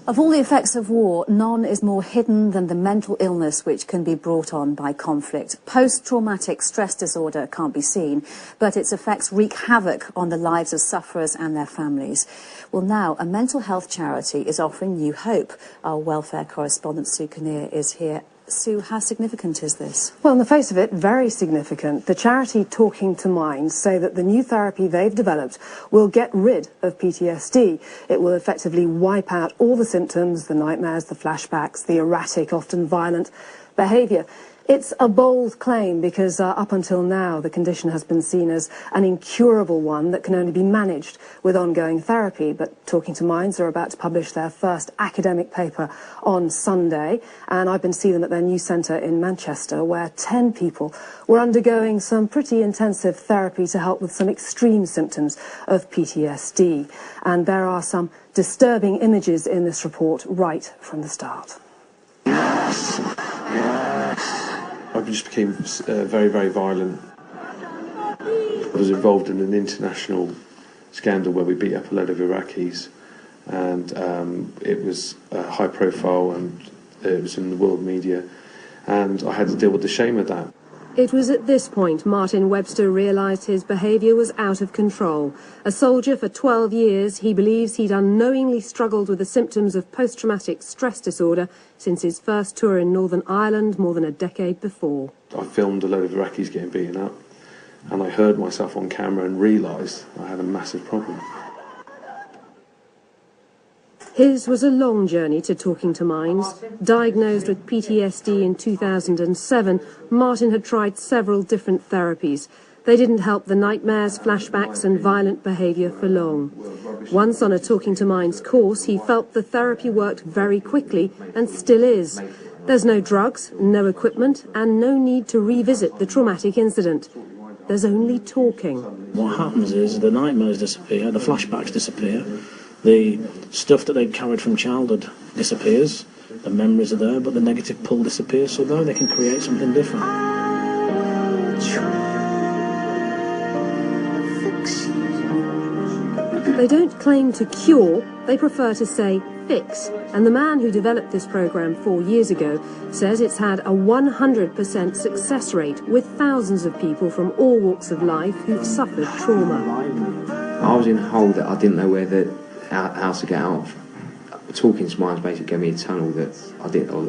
Of all the effects of war, none is more hidden than the mental illness which can be brought on by conflict. Post-traumatic stress disorder can't be seen, but its effects wreak havoc on the lives of sufferers and their families. Well, now, a mental health charity is offering new hope. Our welfare correspondent, Sue Kinnear, is here. Sue, how significant is this? Well, on the face of it, very significant. The charity Talking2minds say that the new therapy they've developed will get rid of PTSD. It will effectively wipe out all the symptoms, the nightmares, the flashbacks, the erratic, often violent behaviour. It's a bold claim because up until now the condition has been seen as an incurable one that can only be managed with ongoing therapy. But Talking2minds are about to publish their first academic paper on Sunday, and I've been to see them at their new centre in Manchester, where 10 people were undergoing some pretty intensive therapy to help with some extreme symptoms of PTSD. And there are some disturbing images in this report right from the start. I just became very, very violent. I was involved in an international scandal where we beat up a load of Iraqis, and it was high profile, and it was in the world media, and I had to deal with the shame of that. It was at this point Martin Webster realised his behaviour was out of control. A soldier for 12 years, he believes he'd unknowingly struggled with the symptoms of post-traumatic stress disorder since his first tour in Northern Ireland more than a decade before. I filmed a load of Iraqis getting beaten up, and I heard myself on camera and realised I had a massive problem. His was a long journey to Talking2minds. Diagnosed with PTSD in 2007, Martin had tried several different therapies. They didn't help the nightmares, flashbacks and violent behaviour for long. Once on a Talking2minds course, he felt the therapy worked very quickly and still is. There's no drugs, no equipment and no need to revisit the traumatic incident. There's only talking. What happens is the nightmares disappear, the flashbacks disappear. The stuff that they'd carried from childhood disappears, the memories are there, but the negative pull disappears, so though they can create something different. They don't claim to cure, they prefer to say fix. And the man who developed this programme 4 years ago says it's had a 100% success rate with thousands of people from all walks of life who've suffered trauma. I was in a hole that I didn't know how to get out of. Talking2minds basically gave me a tunnel that a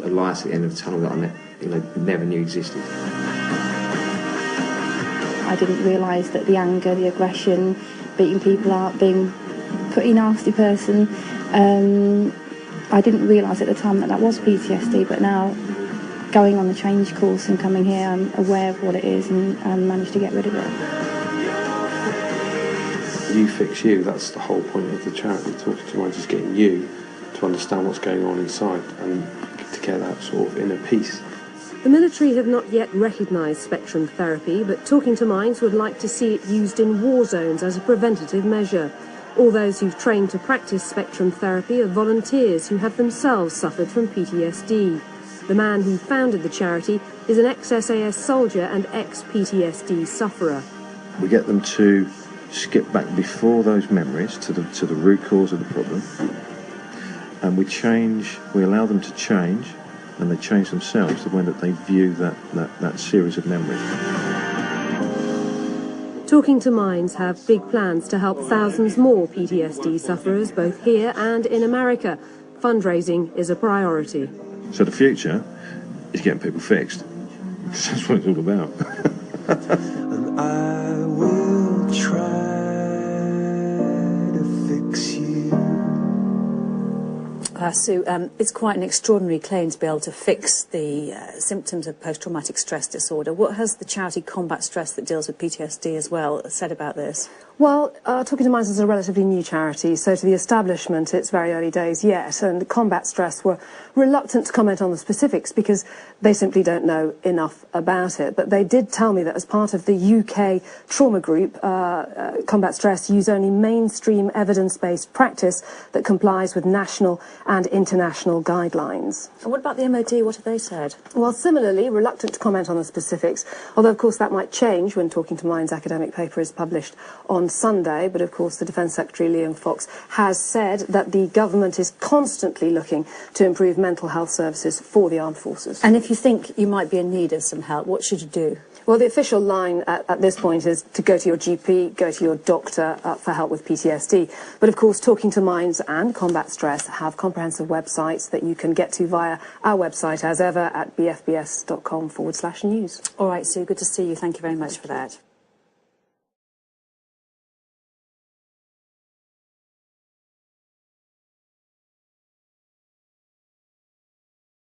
light at the end of the tunnel that I never knew existed. I didn't realise that the anger, the aggression, beating people up, being a pretty nasty person, I didn't realise at the time that was PTSD, but now going on the change course and coming here, I'm aware of what it is and managed to get rid of it. You fix you, that's the whole point of the charity. Talking2minds is getting you to understand what's going on inside and to get that sort of inner peace. The military have not yet recognised spectrum therapy, but Talking2minds would like to see it used in war zones as a preventative measure. All those who've trained to practice spectrum therapy are volunteers who have themselves suffered from PTSD. The man who founded the charity is an ex-SAS soldier and ex-PTSD sufferer. We get them to skip back before those memories to the root cause of the problem, and we allow them to change, and they change themselves the way that they view that series of memories. Talking2minds have big plans to help thousands more PTSD sufferers both here and in America. Fundraising is a priority. So the future is getting people fixed. That's what it's all about. And I will try to fix you. Sue, it's quite an extraordinary claim to be able to fix the symptoms of post-traumatic stress disorder. What has the charity Combat Stress that deals with PTSD as well said about this? Well, Talking2minds is a relatively new charity, so to the establishment it's very early days yet, and Combat Stress were reluctant to comment on the specifics because they simply don't know enough about it. But they did tell me that as part of the UK trauma group, Combat Stress use only mainstream evidence-based practice that complies with national and international guidelines. And what about the MOD? What have they said? Well, similarly, reluctant to comment on the specifics, although of course that might change when Talking2minds' academic paper is published on on Sunday, but of course the Defence Secretary Liam Fox has said that the government is constantly looking to improve mental health services for the armed forces. And if you think you might be in need of some help, what should you do? Well, the official line at this point is to go to your GP, go to your doctor for help with PTSD. But of course, Talking to Minds and Combat Stress have comprehensive websites that you can get to via our website, as ever, at bfbs.com/news. All right, Sue, good to see you. Thank you very much for that.